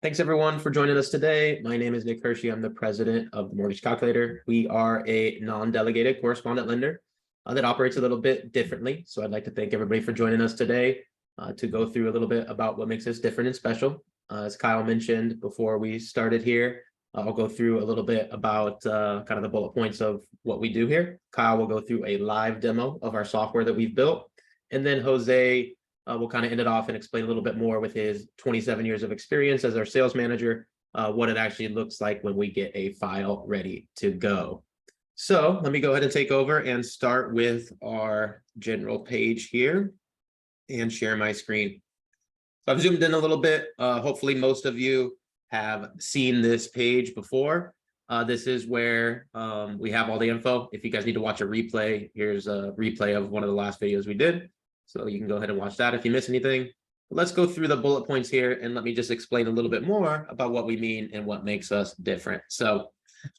Thanks everyone for joining us today. My name is Nick Hershey. I'm the president of the Mortgage Calculator. We are a non-delegated correspondent lender that operates a little bit differently. So I'd like to thank everybody for joining us today to go through a little bit about what makes us different and special. As Kyle mentioned before we started here, I'll go through a little bit about kind of the bullet points of what we do here. Kyle will go through a live demo of our software that we've built. And then Jose we'll kind of end it off and explain a little bit more with his 27 years of experience as our sales manager, what it actually looks like when we get a file ready to go. So let me go ahead and take over and start with our general page here and share my screen. So I've zoomed in a little bit. Hopefully most of you have seen this page before. This is where we have all the info. If you guys need to watch a replay, here's a replay of one of the last videos we did. So you can go ahead and watch that if you miss anything. But let's go through the bullet points here and let me just explain a little bit more about what we mean and what makes us different. So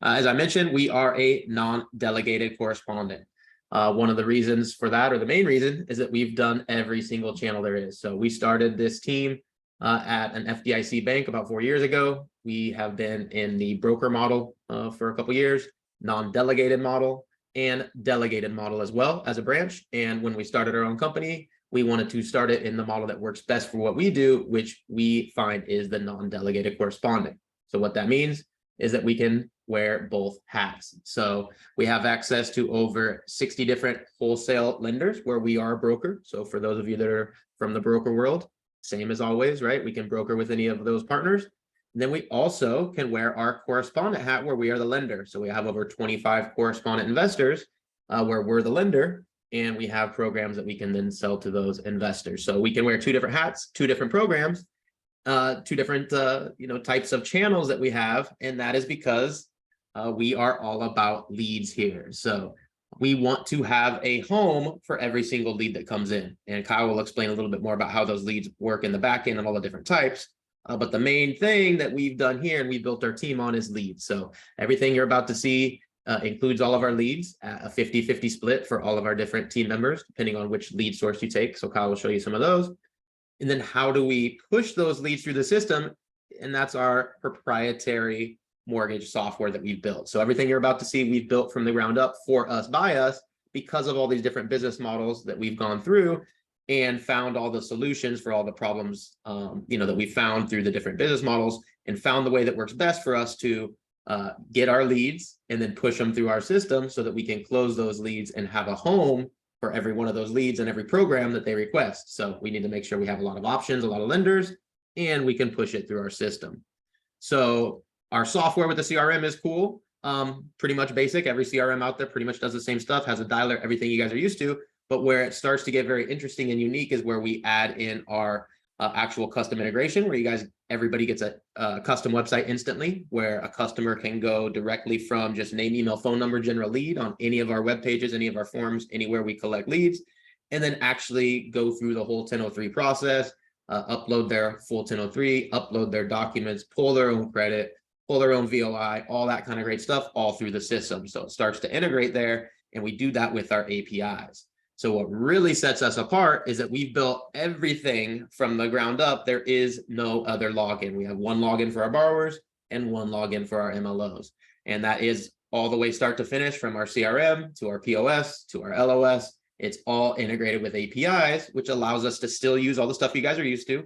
as I mentioned, we are a non-delegated correspondent. One of the reasons for that, or the main reason, is that we've done every single channel there is. So we started this team at an FDIC bank about 4 years ago. We have been in the broker model for a couple years, non-delegated model, and delegated model as well as a branch. And when we started our own company, we wanted to start it in the model that works best for what we do, which we find is the non-delegated correspondent. So what that means is that we can wear both hats. So we have access to over 60 different wholesale lenders where we are a broker. So for those of you that are from the broker world, same as always, right? We can broker with any of those partners. And then we also can wear our correspondent hat where we are the lender. So we have over 25 correspondent investors where we're the lender, and we have programs that we can then sell to those investors. So we can wear two different hats, two different programs, two different types of channels that we have. And that is because we are all about leads here. So we want to have a home for every single lead that comes in. And Kyle will explain a little bit more about how those leads work in the back end and all the different types. But the main thing that we've done here and we built our team on is leads. So everything you're about to see includes all of our leads at a 50-50 split for all of our different team members, depending on which lead source you take. So Kyle will show you some of those. And then how do we push those leads through the system? And that's our proprietary mortgage software that we've built. So everything you're about to see, we've built from the ground up for us, by us, because of all these different business models that we've gone through and found all the solutions for all the problems, that we found through the different business models, and found the way that works best for us to get our leads and then push them through our system so that we can close those leads and have a home for every one of those leads and every program that they request. So we need to make sure we have a lot of options, a lot of lenders, and we can push it through our system. So our software with the CRM is cool, pretty much basic. Every CRM out there pretty much does the same stuff, has a dialer, everything you guys are used to. But where it starts to get very interesting and unique is where we add in our actual custom integration, where everybody gets a custom website instantly, where a customer can go directly from just name, email, phone number, general lead on any of our web pages, any of our forms, anywhere we collect leads, and then actually go through the whole 1003 process, upload their full 1003, upload their documents, pull their own credit, pull their own VOI, all that kind of great stuff, all through the system. So it starts to integrate there, and we do that with our APIs. So what really sets us apart is that we've built everything from the ground up. There is no other login. We have one login for our borrowers and one login for our MLOs. And that is all the way start to finish, from our CRM to our POS to our LOS. It's all integrated with APIs, which allows us to still use all the stuff you guys are used to.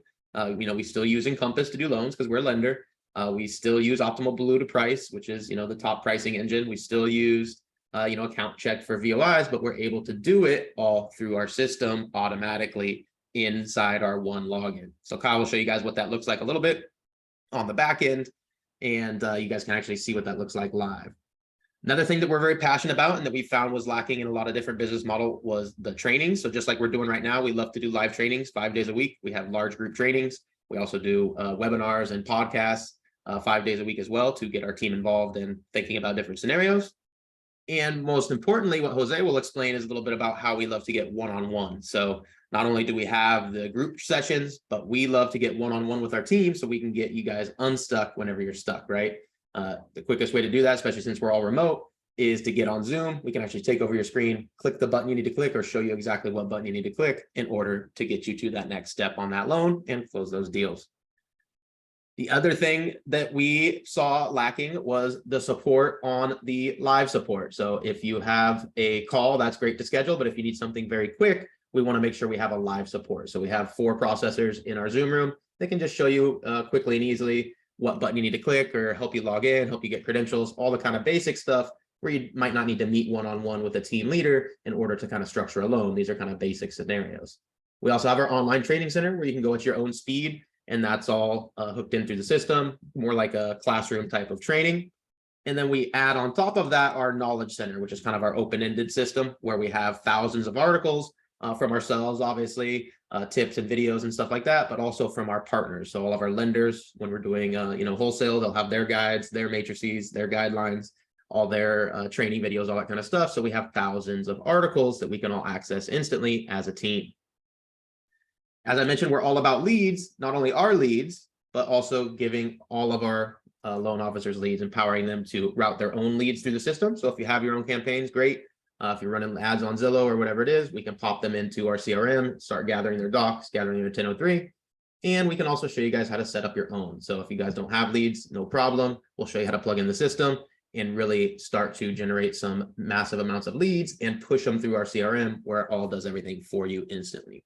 We still use Encompass to do loans because we're a lender. We still use Optimal Blue to price, which is, the top pricing engine. We still use account check for VOIs, but we're able to do it all through our system automatically inside our one login. So Kyle will show you guys what that looks like a little bit on the back end, and you guys can actually see what that looks like live. Another thing that we're very passionate about and that we found was lacking in a lot of different business model was the training. So just like we're doing right now, we love to do live trainings 5 days a week. We have large group trainings. We also do webinars and podcasts 5 days a week as well to get our team involved in thinking about different scenarios. And most importantly, what Jose will explain is a little bit about how we love to get one-on-one. So not only do we have the group sessions, but we love to get one-on-one with our team so we can get you guys unstuck whenever you're stuck, right? The quickest way to do that, especially since we're all remote, is to get on Zoom. We can actually take over your screen, click the button you need to click, or show you exactly what button you need to click in order to get you to that next step on that loan and close those deals. The other thing that we saw lacking was the support on the live support. So if you have a call, that's great to schedule, but if you need something very quick, we want to make sure we have a live support. So we have 4 processors in our Zoom room that can just show you quickly and easily what button you need to click or help you log in, help you get credentials, all the kind of basic stuff where you might not need to meet one-on-one with a team leader in order to kind of structure a loan. These are kind of basic scenarios. We also have our online training center where you can go at your own speed, and that's all hooked in through the system, more like a classroom type of training. And then we add on top of that our knowledge center, which is kind of our open-ended system where we have thousands of articles from ourselves, obviously, tips and videos and stuff like that, but also from our partners. So all of our lenders, when we're doing wholesale, they'll have their guides, their matrices, their guidelines, all their training videos, all that kind of stuff. So we have thousands of articles that we can all access instantly as a team. As I mentioned, we're all about leads, not only our leads, but also giving all of our loan officers leads, empowering them to route their own leads through the system. So if you have your own campaigns, great. If you're running ads on Zillow or whatever it is, we can pop them into our CRM, start gathering their docs, gathering their 1003. And we can also show you guys how to set up your own. So if you guys don't have leads, no problem. We'll show you how to plug in the system and really start to generate some massive amounts of leads and push them through our CRM where it all does everything for you instantly.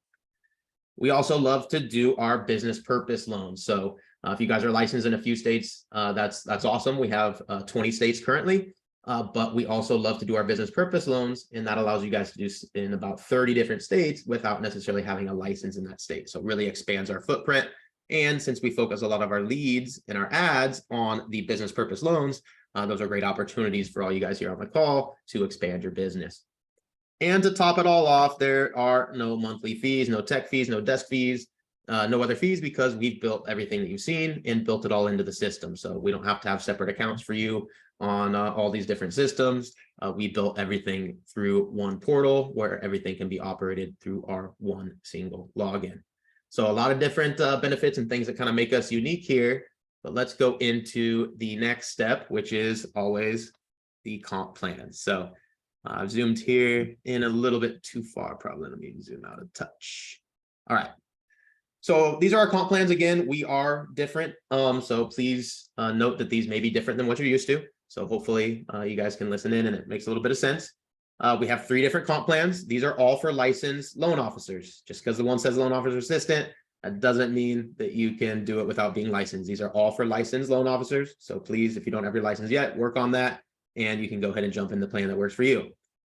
We also love to do our business purpose loans. So if you guys are licensed in a few states, that's awesome. We have 20 states currently, but we also love to do our business purpose loans, and that allows you guys to do in about 30 different states without necessarily having a license in that state. So it really expands our footprint. And since we focus a lot of our leads and our ads on the business purpose loans, those are great opportunities for all you guys here on the call to expand your business. And to top it all off, there are no monthly fees, no tech fees, no desk fees, no other fees, because we've built everything that you've seen and built it all into the system. So we don't have to have separate accounts for you on all these different systems. We built everything through one portal where everything can be operated through our one single login. So a lot of different benefits and things that kind of make us unique here. But let's go into the next step, which is always the comp plan. So I've zoomed here in a little bit too far, probably. Let me zoom out a touch. All right. So these are our comp plans. Again, we are different. So please note that these may be different than what you're used to. So hopefully you guys can listen in and it makes a little bit of sense. We have 3 different comp plans. These are all for licensed loan officers. Just because the one says loan officer assistant, that doesn't mean that you can do it without being licensed. These are all for licensed loan officers. So please, if you don't have your license yet, work on that, and you can go ahead and jump in the plan that works for you.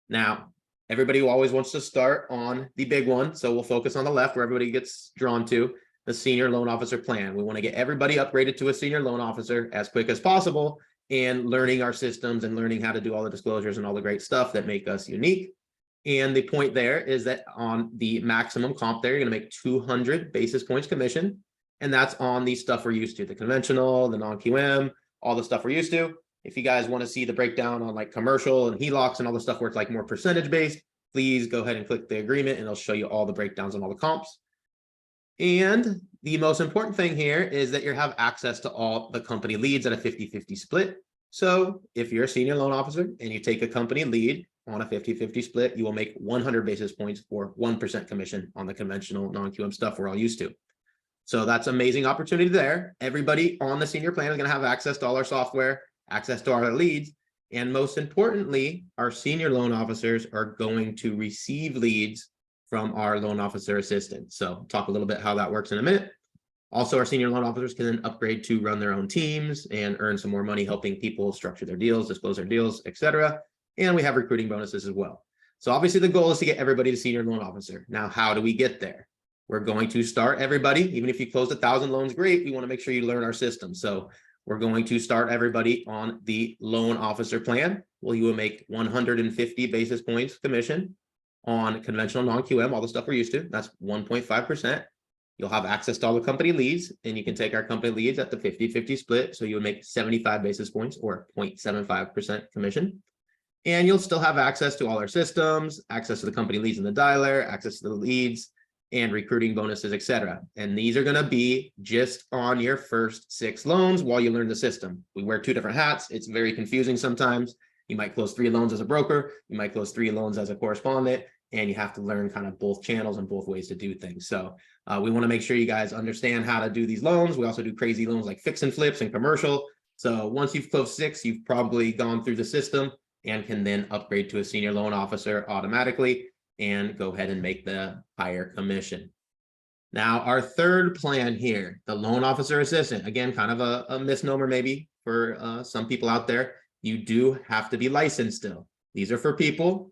Now, everybody always wants to start on the big one. So we'll focus on the left where everybody gets drawn to, the senior loan officer plan. We want to get everybody upgraded to a senior loan officer as quick as possible, and learning our systems and learning how to do all the disclosures and all the great stuff that make us unique. And the point there is that on the maximum comp there, you're going to make 200 basis points commission. And that's on the stuff we're used to, the conventional, the non-QM, all the stuff we're used to. If you guys want to see the breakdown on like commercial and HELOCs and all the stuff where it's like more percentage based, please go ahead and click the agreement and it'll show you all the breakdowns on all the comps. And the most important thing here is that you have access to all the company leads at a 50-50 split. So if you're a senior loan officer and you take a company lead on a 50-50 split, you will make 100 basis points or 1% commission on the conventional non-QM stuff we're all used to. So that's amazing opportunity there. Everybody on the senior plan is going to have access to all our software, access to our leads, and most importantly, our senior loan officers are going to receive leads from our loan officer assistant. So talk a little bit how that works in a minute. Also, our senior loan officers can then upgrade to run their own teams and earn some more money helping people structure their deals, disclose their deals, etc. And we have recruiting bonuses as well. So obviously the goal is to get everybody to senior loan officer. Now, how do we get there? We're going to start everybody, even if you closed 1,000 loans, great. We want to make sure you learn our system. So we're going to start everybody on the loan officer plan. Well, you will make 150 basis points commission on conventional non-QM, all the stuff we're used to. That's 1.5%. You'll have access to all the company leads, and you can take our company leads at the 50-50 split. So you would make 75 basis points or 0.75% commission. And you'll still have access to all our systems, access to the company leads in the dialer, access to the leads, and recruiting bonuses, etc. And these are going to be just on your first 6 loans while you learn the system. We wear 2 different hats. It's very confusing sometimes. You might close 3 loans as a broker. You might close 3 loans as a correspondent. and you have to learn kind of both channels and both ways to do things. So we want to make sure you guys understand how to do these loans. We also do crazy loans like fix and flips and commercial. So once you've closed 6, you've probably gone through the system and can then upgrade to a senior loan officer automatically and go ahead and make the higher commission. Now, our third plan here, the loan officer assistant, again, kind of a misnomer maybe for some people out there. You do have to be licensed still. These are for people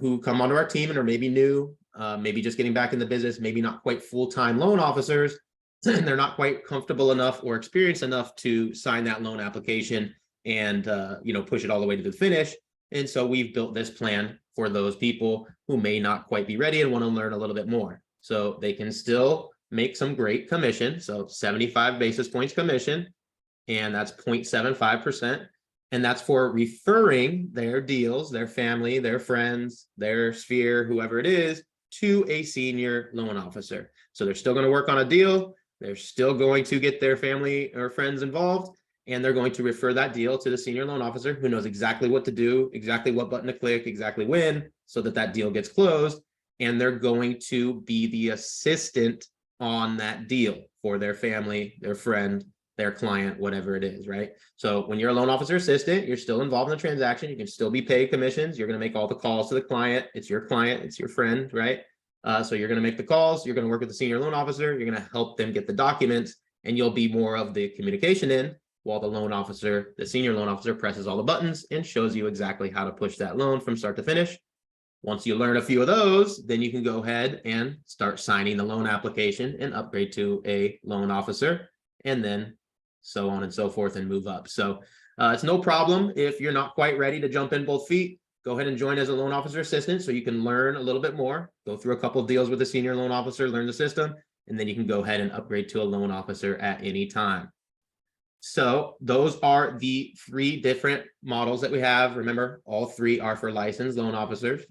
who come onto our team and are maybe new, maybe just getting back in the business, maybe not quite full-time loan officers, and they're not quite comfortable enough or experienced enough to sign that loan application and push it all the way to the finish. And so we've built this plan for those people who may not quite be ready and want to learn a little bit more. So they can still make some great commission. So 75 basis points commission, and that's 0.75%. And that's for referring their deals, their family, their friends, their sphere, whoever it is, to a senior loan officer. So they're still going to work on a deal. They're still going to get their family or friends involved, and they're going to refer that deal to the senior loan officer who knows exactly what to do, exactly what button to click, exactly when, so that that deal gets closed. And they're going to be the assistant on that deal for their family, their friend, their client, whatever it is, right? So when you're a loan officer assistant, you're still involved in the transaction. You can still be paid commissions. You're going to make all the calls to the client. It's your client, it's your friend, right? So you're going to make the calls. You're going to work with the senior loan officer. You're going to help them get the documents, and you'll be more of the communication end, while the loan officer, the senior loan officer, presses all the buttons and shows you exactly how to push that loan from start to finish. Once you learn a few of those, then you can go ahead and start signing the loan application and upgrade to a loan officer, and then so on and so forth and move up. So it's no problem if you're not quite ready to jump in both feet. Go ahead and join as a loan officer assistant so you can learn a little bit more, go through a couple of deals with the senior loan officer, learn the system, and then you can go ahead and upgrade to a loan officer at any time. So those are the 3 different models that we have. Remember, all 3 are for licensed loan officers.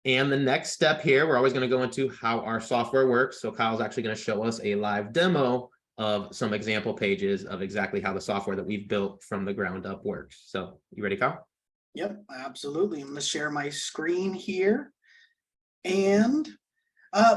And the next step here, we're always going to go into how our software works. So Kyle's actually going to show us a live demo of some example pages of exactly how the software that we've built from the ground up works. So you ready, Kyle? Yep, absolutely. I'm going to share my screen here, and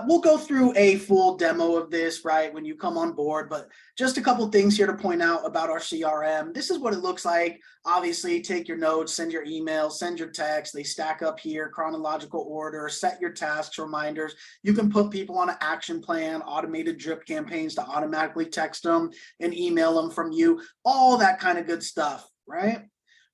we'll go through a full demo of this, right, when you come on board, but just a couple things here to point out about our CRM. This is what it looks like. Obviously, take your notes, send your email, send your text. They stack up here, chronological order, set your tasks, reminders. You can put people on an action plan, automated drip campaigns to automatically text them and email them from you, all that kind of good stuff, right?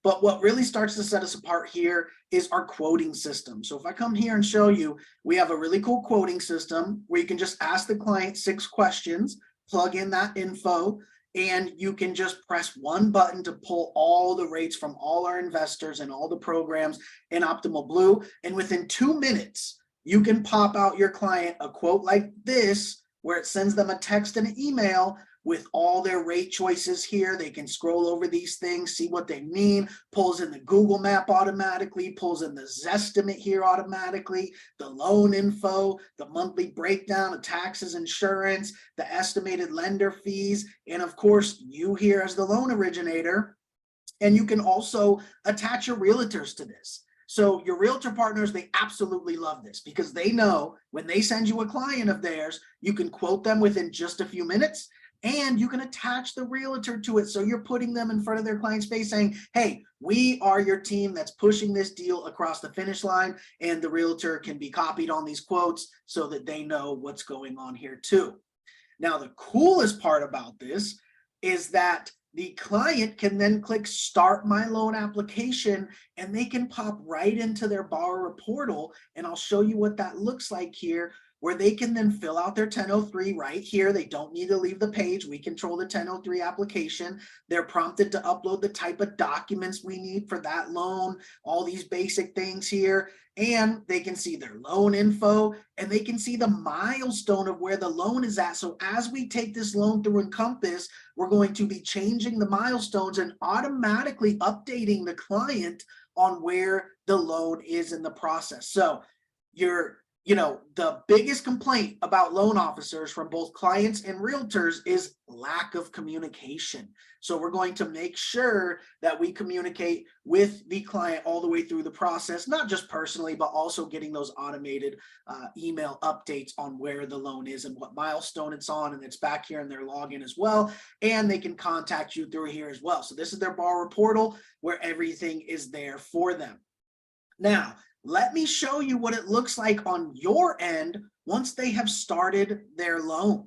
But what really starts to set us apart here is our quoting system. So if I come here and show you, we have a really cool quoting system where you can just ask the client 6 questions, plug in that info, and you can just press one button to pull all the rates from all our investors and all the programs in Optimal Blue. And within 2 minutes, you can pop out your client a quote like this, where it sends them a text and an email with all their rate choices here. They can scroll over these things, see what they mean, pulls in the Google map automatically, pulls in the Zestimate here automatically, the loan info, the monthly breakdown of taxes, insurance, the estimated lender fees, and of course, you here as the loan originator. And you can also attach your realtors to this. So your realtor partners, they absolutely love this because they know when they send you a client of theirs, you can quote them within just a few minutes. And you can attach the realtor to it. So you're putting them in front of their client's face saying, hey, we are your team that's pushing this deal across the finish line. And the realtor can be copied on these quotes so that they know what's going on here too. Now, the coolest part about this is that the client can then click Start My Loan Application, and they can pop right into their borrower portal. And I'll show you what that looks like here, where they can then fill out their 1003 right here. They don't need to leave the page. We control the 1003 application. They're prompted to upload the type of documents we need for that loan, all these basic things here. And they can see their loan info, and they can see the milestone of where the loan is at. So as we take this loan through Encompass, we're going to be changing the milestones and automatically updating the client on where the loan is in the process. So your the biggest complaint about loan officers from both clients and realtors is lack of communication. So we're going to make sure that we communicate with the client all the way through the process, not just personally, but also getting those automated email updates on where the loan is and what milestone it's on. And it's back here in their login as well. And they can contact you through here as well. So this is their borrower portal where everything is there for them. Now, let me show you what it looks like on your end once they have started their loan.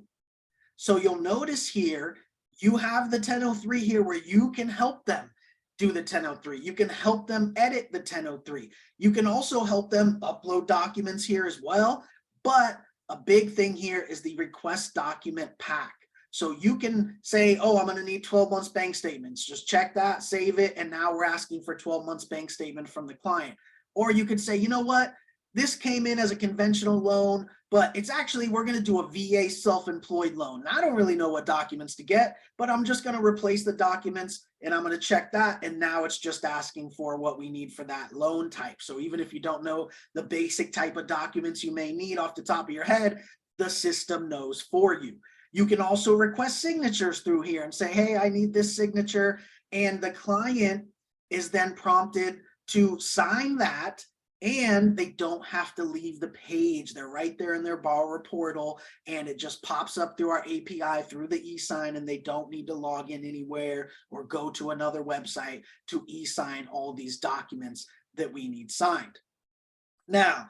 So you'll notice here, you have the 1003 here where you can help them do the 1003. You can help them edit the 1003. You can also help them upload documents here as well. But a big thing here is the request document pack. So you can say, oh, I'm going to need 12 months bank statements. Just check that, save it. And now we're asking for 12 months bank statement from the client. Or you could say, you know what, this came in as a conventional loan, but it's actually, we're going to do a VA self-employed loan. And I don't really know what documents to get, but I'm just going to replace the documents and I'm going to check that. And now it's just asking for what we need for that loan type. So even if you don't know the basic type of documents you may need off the top of your head, the system knows for you. You can also request signatures through here and say, hey, I need this signature. And the client is then prompted to sign that, and they don't have to leave the page. They're right there in their borrower portal, and it just pops up through our API through the e-sign, and they don't need to log in anywhere or go to another website to e-sign all these documents that we need signed. Now,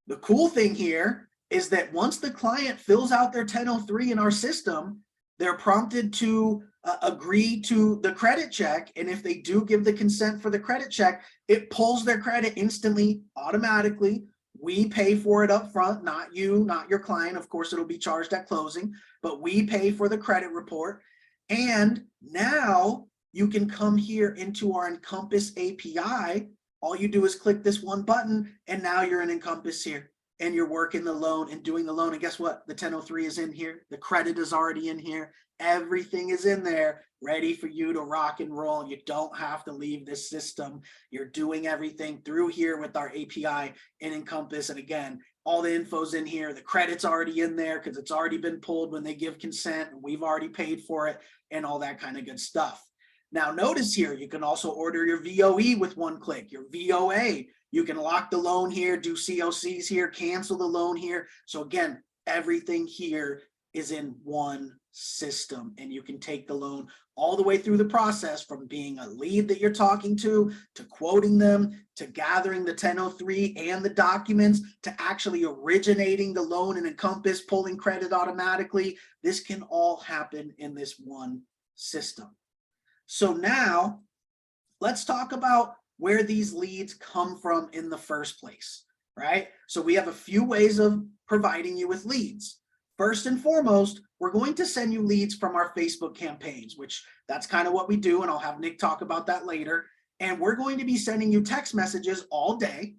the cool thing here is that once the client fills out their 1003 in our system, they're prompted to agree to the credit check. And if they do give the consent for the credit check, it pulls their credit instantly, automatically. We pay for it up front, not you, not your client. Of course, it'll be charged at closing, but we pay for the credit report. And now you can come here into our Encompass API. All you do is click this one button, and now you're in Encompass here. And you're working the loan and doing the loan. And guess what? The 1003 is in here. The credit is already in here. Everything is in there, ready for you to rock and roll. You don't have to leave this system. You're doing everything through here with our API and Encompass. And again, all the info's in here. The credit's already in there because it's already been pulled when they give consent. And we've already paid for it and all that kind of good stuff. Now notice here, you can also order your VOE with one click, your VOA. You can lock the loan here, do COCs here, cancel the loan here. So again, everything here is in one system, and you can take the loan all the way through the process from being a lead that you're talking to quoting them, to gathering the 1003 and the documents, to actually originating the loan in Encompass, pulling credit automatically. This can all happen in this one system. So now let's talk about where these leads come from in the first place, right? So we have a few ways of providing you with leads. First and foremost, we're going to send you leads from our Facebook campaigns, which that's kind of what we do, and I'll have Nick talk about that later. And we're going to be sending you text messages all day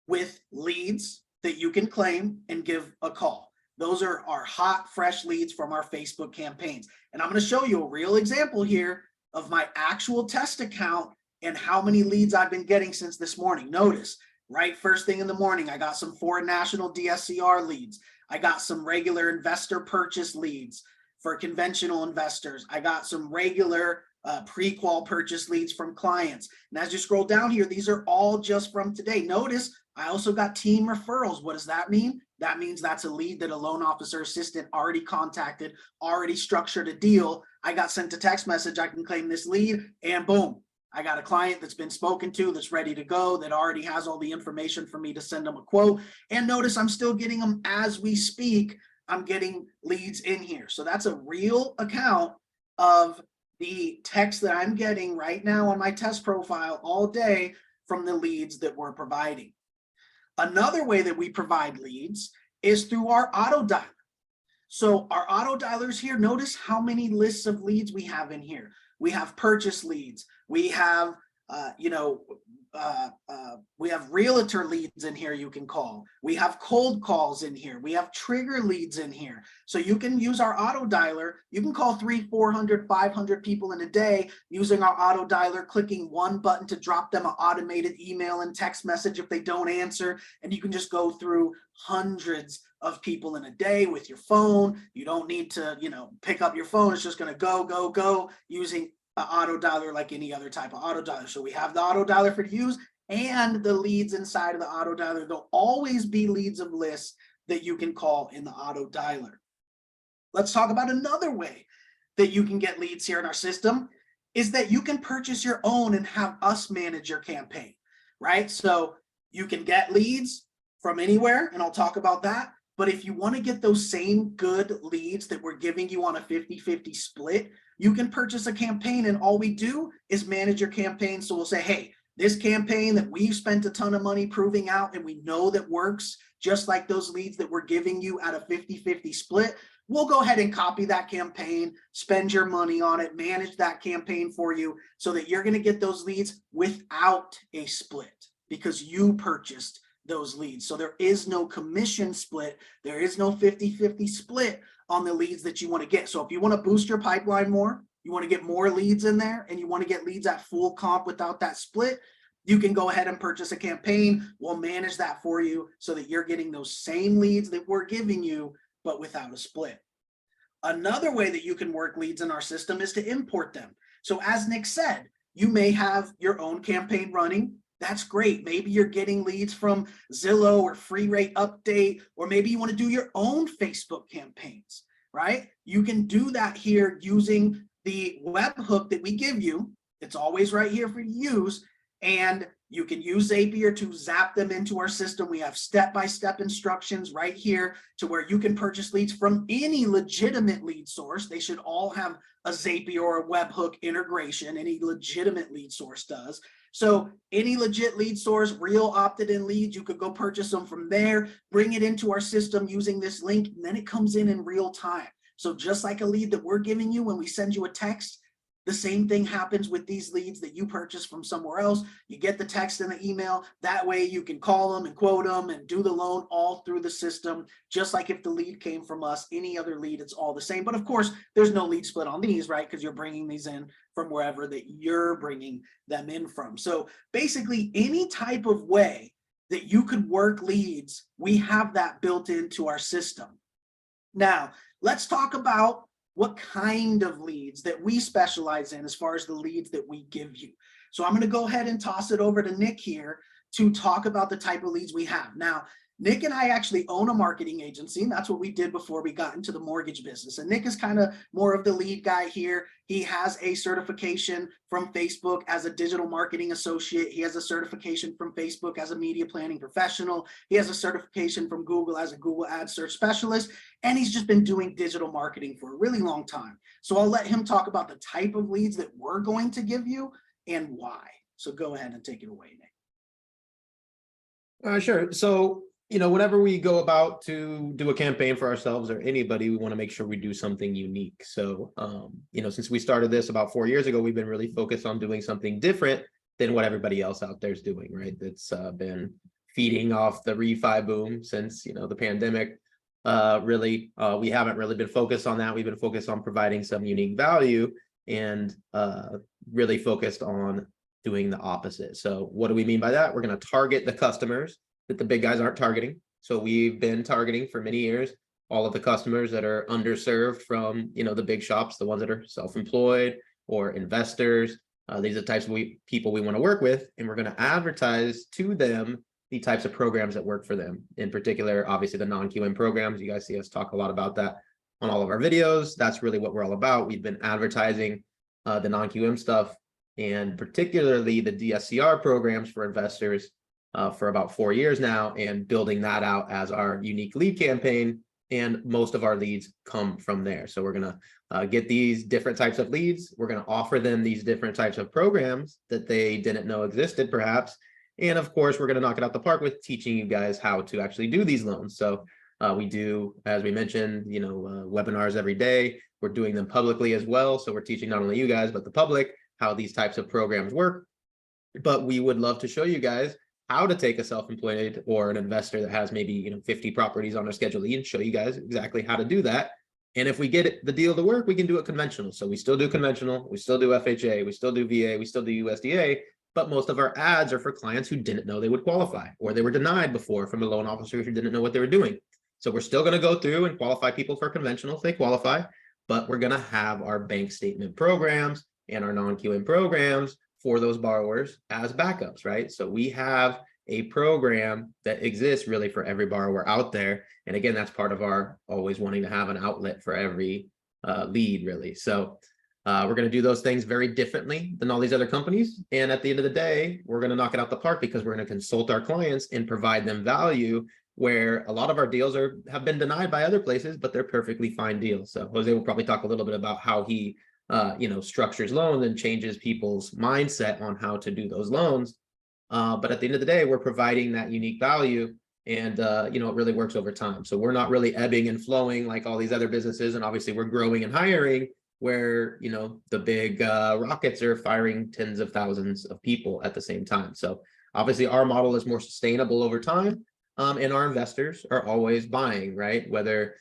with leads that you can claim and give a call. Those are our hot, fresh leads from our Facebook campaigns. And I'm going to show you a real example here of my actual test account and how many leads I've been getting since this morning. Notice, right first thing in the morning, I got some foreign national DSCR leads. I got some regular investor purchase leads for conventional investors. I got some regular pre-qual purchase leads from clients. And as you scroll down here, these are all just from today. Notice I also got team referrals. What does that mean? That means that's a lead that a loan officer assistant already contacted, already structured a deal. I got sent a text message, I can claim this lead, and boom, I got a client that's been spoken to, that's ready to go, that already has all the information for me to send them a quote. And notice I'm still getting them as we speak. I'm getting leads in here. So that's a real account of the text that I'm getting right now on my test profile all day from the leads that we're providing. Another way that we provide leads is through our auto dialer. So our auto dialers here, notice how many lists of leads we have in here. We have purchase leads. We have You know, we have realtor leads in here you can call. We have cold calls in here. We have trigger leads in here. So you can use our auto dialer. You can call 300, 400, 500 people in a day using our auto dialer, clicking one button to drop them an automated email and text message if they don't answer. And you can just go through hundreds of people in a day with your phone. You don't need to, you know, pick up your phone. It's just going to go using an auto dialer like any other type of auto dialer. So we have the auto dialer for use and the leads inside of the auto dialer. There'll always be leads of lists that you can call in the auto dialer. Let's talk about another way that you can get leads here in our system is that you can purchase your own and have us manage your campaign, right? So you can get leads from anywhere, and I'll talk about that. But if you want to get those same good leads that we're giving you on a 50-50 split, you can purchase a campaign, and all we do is manage your campaign. So we'll say, hey, this campaign that we've spent a ton of money proving out and we know that works, just like those leads that we're giving you at a 50-50 split, we'll go ahead and copy that campaign, spend your money on it, manage that campaign for you so that you're going to get those leads without a split because you purchased those leads. So there is no commission split. There is no 50-50 split on the leads that you want to get. So if you want to boost your pipeline more, you want to get more leads in there, and you want to get leads at full comp without that split, you can go ahead and purchase a campaign. We'll manage that for you so that you're getting those same leads that we're giving you, but without a split. Another way that you can work leads in our system is to import them. So as Nick said, you may have your own campaign running. That's great. Maybe you're getting leads from Zillow or Free Rate Update, or maybe you want to do your own Facebook campaigns, right? You can do that here using the webhook that we give you. It's always right here for you to use, and you can use Zapier to zap them into our system. We have step-by-step instructions right here to where you can purchase leads from any legitimate lead source. They should all have a Zapier or a webhook integration. Any legitimate lead source does. So any legit lead source, real opted-in leads, you could go purchase them from there, bring it into our system using this link, and then it comes in real time. So just like a lead that we're giving you when we send you a text, the same thing happens with these leads that you purchase from somewhere else. You get the text and the email. That way you can call them and quote them and do the loan all through the system. Just like if the lead came from us, any other lead, it's all the same. But of course, there's no lead split on these, right? Because you're bringing these in from wherever that you're bringing them in from. So basically any type of way that you could work leads, we have that built into our system. Now, let's talk about what kind of leads that we specialize in as far as the leads that we give you. So I'm going to go ahead and toss it over to Nick here to talk about the type of leads we have. Now, Nick and I actually own a marketing agency, and that's what we did before we got into the mortgage business. And Nick is kind of more of the lead guy here. He has a certification from Facebook as a digital marketing associate. He has a certification from Facebook as a media planning professional. He has a certification from Google as a Google Ad Search specialist. And he's just been doing digital marketing for a really long time. So I'll let him talk about the type of leads that we're going to give you and why. So go ahead and take it away, Nick. Sure. So, whenever we go about to do a campaign for ourselves or anybody, we want to make sure we do something unique. So, since we started this about 4 years ago, we've been really focused on doing something different than what everybody else out there is doing, right? That's been feeding off the refi boom since, the pandemic. We haven't really been focused on that. We've been focused on providing some unique value and really focused on doing the opposite. So what do we mean by that? We're going to target the customers that the big guys aren't targeting. So we've been targeting for many years all of the customers that are underserved from the big shops, the ones that are self-employed or investors. These are the types of people we want to work with, and we're going to advertise to them the types of programs that work for them. In particular, obviously the non-QM programs. You guys see us talk a lot about that on all of our videos. That's really what we're all about. We've been advertising the non-QM stuff, and particularly the DSCR programs for investors for about 4 years now, and building that out as our unique lead campaign. And most of our leads come from there. So we're going to get these different types of leads. We're going to offer them these different types of programs that they didn't know existed, perhaps. And of course, we're going to knock it out the park with teaching you guys how to actually do these loans. So we do, as we mentioned, webinars every day. We're doing them publicly as well. So we're teaching not only you guys, but the public how these types of programs work. but we would love to show you guys how to take a self-employed or an investor that has maybe 50 properties on their Schedule E and show you guys exactly how to do that. And if we get the deal to work, we can do it conventional. So we still do conventional, we still do FHA, we still do VA, we still do USDA, but most of our ads are for clients who didn't know they would qualify, or they were denied before from a loan officer who didn't know what they were doing. So we're still going to go through and qualify people for conventional if they qualify, but we're going to have our bank statement programs and our non-QM programs for those borrowers as backups, right? So we have a program that exists really for every borrower out there. And again, that's part of our always wanting to have an outlet for every lead, really. So we're going to do those things very differently than all these other companies. And at the end of the day, we're going to knock it out the park because we're going to consult our clients and provide them value, where a lot of our deals have been denied by other places, but they're perfectly fine deals. So Jose will probably talk a little bit about how he structures loans and changes people's mindset on how to do those loans. But at the end of the day, we're providing that unique value, and it really works over time. So we're not really ebbing and flowing like all these other businesses. And obviously we're growing and hiring, where the big rockets are firing tens of thousands of people at the same time. So obviously our model is more sustainable over time, and our investors are always buying, right? Whether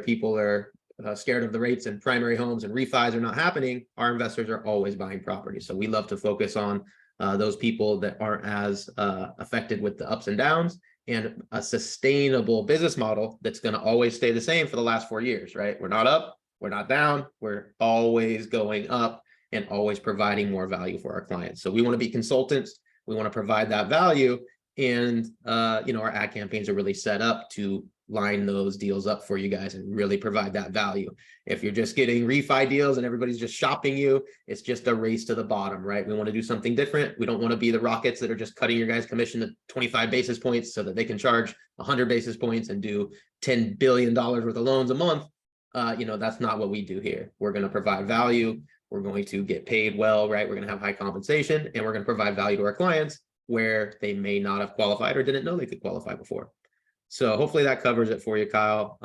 people are scared of the rates and primary homes and refis are not happening, our investors are always buying property. So we love to focus on those people that aren't as affected with the ups and downs, and a sustainable business model that's going to always stay the same for the last 4 years, right? We're not up, we're not down, we're always going up and always providing more value for our clients. So we want to be consultants, we want to provide that value, and our ad campaigns are really set up to line those deals up for you guys and really provide that value. If you're just getting refi deals and everybody's just shopping you, it's just a race to the bottom, right? We want to do something different. We don't want to be the rockets that are just cutting your guys' commission to 25 basis points so that they can charge 100 basis points and do $10 billion worth of loans a month. That's not what we do here. We're going to provide value. We're going to get paid well, right? We're going to have high compensation, and we're going to provide value to our clients where they may not have qualified or didn't know they could qualify before. So hopefully that covers it for you, Kyle.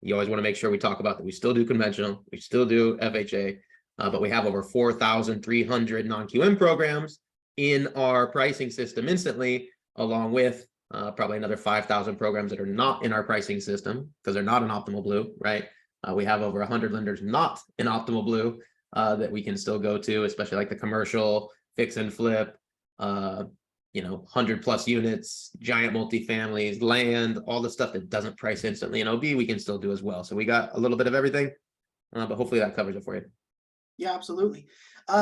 You always want to make sure we talk about that. We still do conventional, we still do FHA, but we have over 4,300 non-QM programs in our pricing system instantly, along with probably another 5,000 programs that are not in our pricing system because they're not in Optimal Blue, right? We have over 100 lenders not in Optimal Blue that we can still go to, especially like the commercial, fix and flip, 100+ units, giant multifamilies, land, all the stuff that doesn't price instantly in OB, we can still do as well. So we got a little bit of everything, but hopefully that covers it for you. Yeah, absolutely.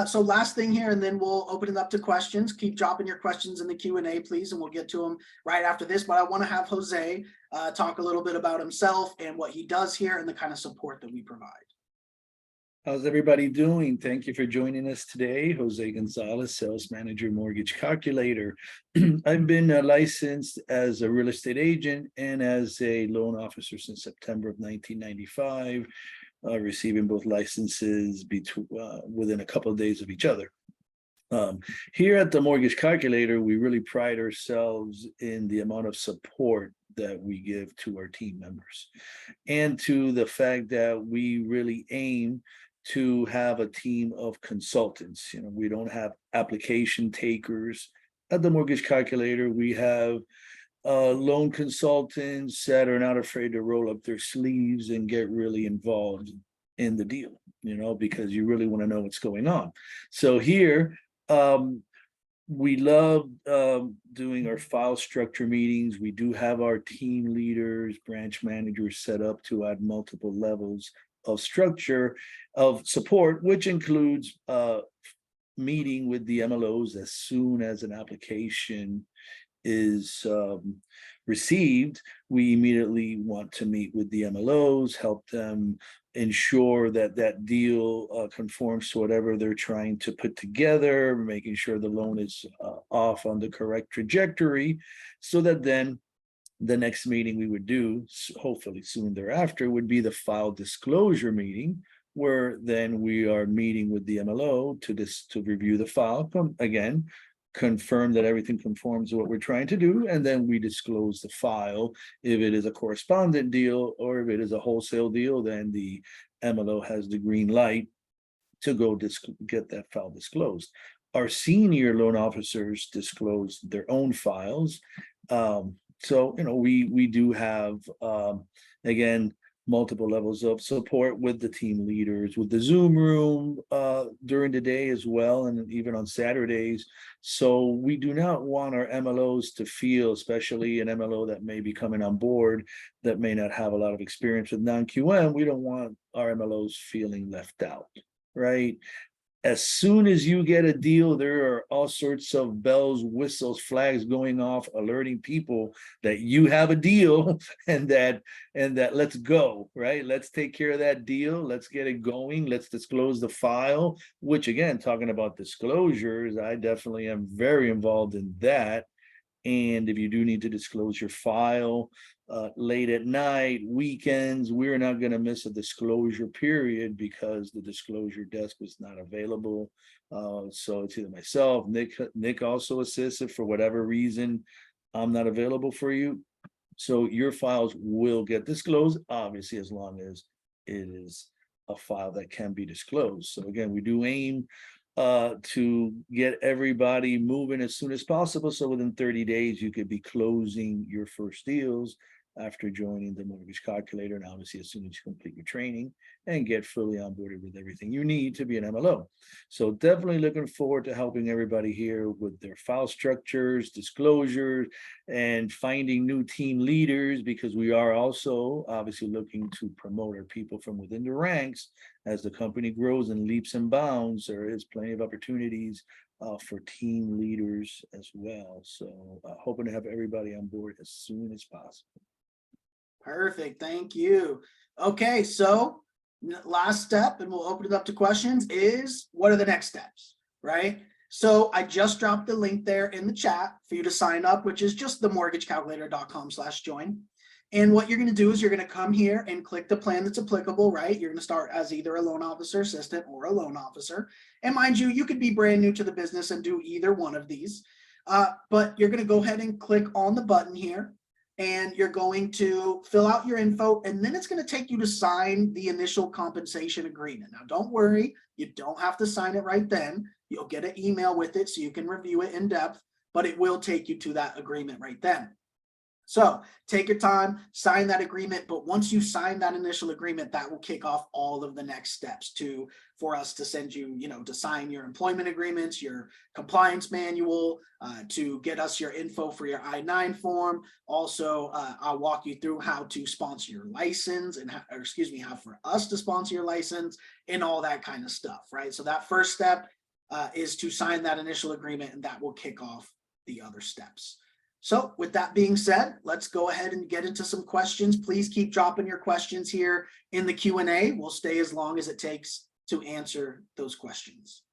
So last thing here, and then we'll open it up to questions. Keep dropping your questions in the Q&A, please, and we'll get to them right after this. But I want to have Jose talk a little bit about himself and what he does here and the kind of support that we provide. How's everybody doing? Thank you for joining us today. Jose Gonzalez, Sales Manager, Mortgage Calculator. I've been licensed as a real estate agent and as a loan officer since September of 1995, receiving both licenses within a couple of days of each other. Here at the Mortgage Calculator, we really pride ourselves in the amount of support that we give to our team members, and to the fact that we really aim to have a team of consultants. We don't have application takers at the Mortgage Calculator. We have loan consultants that are not afraid to roll up their sleeves and get really involved in the deal, because you really want to know what's going on. So here, we love doing our file structure meetings. We do have our team leaders, branch managers set up to add multiple levels of structure of support, which includes meeting with the MLOs as soon as an application is received. We immediately want to meet with the MLOs, help them ensure that that deal conforms to whatever they're trying to put together, making sure the loan is off on the correct trajectory, so that then the next meeting we would do, hopefully soon thereafter, would be the file disclosure meeting, where then we are meeting with the MLO to review the file, again, confirm that everything conforms to what we're trying to do, and then we disclose the file. If it is a correspondent deal or if it is a wholesale deal, then the MLO has the green light to go get that file disclosed. our senior loan officers disclose their own files. So, we do have, again, multiple levels of support with the team leaders, with the Zoom room during the day as well, and even on Saturdays. So we do not want our MLOs to feel, especially an MLO that may be coming on board that may not have a lot of experience with non-QM, we don't want our MLOs feeling left out, right? As soon as you get a deal, there are all sorts of bells, whistles, flags going off, alerting people that you have a deal and that let's go, right? Let's take care of that deal. Let's get it going. Let's disclose the file, which again, talking about disclosures, I definitely am very involved in that. And if you do need to disclose your file late at night, weekends, we're not going to miss a disclosure period because the disclosure desk was not available. So it's either myself, Nick also assists if for whatever reason I'm not available for you. So your files will get disclosed, obviously, as long as it is a file that can be disclosed. So again, we do aim to get everybody moving as soon as possible. So within 30 days, you could be closing your first deals after joining the mortgage calculator. And obviously, as soon as you complete your training and get fully onboarded with everything you need to be an MLO. So definitely looking forward to helping everybody here with their file structures, disclosures, and finding new team leaders, because we are also obviously looking to promote our people from within the ranks. As the company grows and leaps and bounds, there is plenty of opportunities for team leaders as well. So hoping to have everybody on board as soon as possible. Perfect. Thank you. Okay, so last step, and we'll open it up to questions, is what are the next steps, right? So I just dropped the link there in the chat for you to sign up, which is just themortgagecalculator.com/join. And what you're going to do is you're going to come here and click the plan that's applicable, right? You're going to start as either a loan officer assistant or a loan officer. And mind you, you could be brand new to the business and do either one of these. But you're going to go ahead and click on the button here. And you're going to fill out your info, and then it's going to take you to sign the initial compensation agreement. Now, don't worry, you don't have to sign it right then. You'll get an email with it so you can review it in depth, but it will take you to that agreement right then. So take your time, sign that agreement. But once you sign that initial agreement, that will kick off all of the next steps for us to send you, to sign your employment agreements, your compliance manual, to get us your info for your I-9 form. Also, I'll walk you through how to sponsor your license and how for us to sponsor your license and all that kind of stuff, right? So that first step is to sign that initial agreement, and that will kick off the other steps. So with that being said, let's go ahead and get into some questions. Please keep dropping your questions here in the Q&A. We'll stay as long as it takes to answer those questions.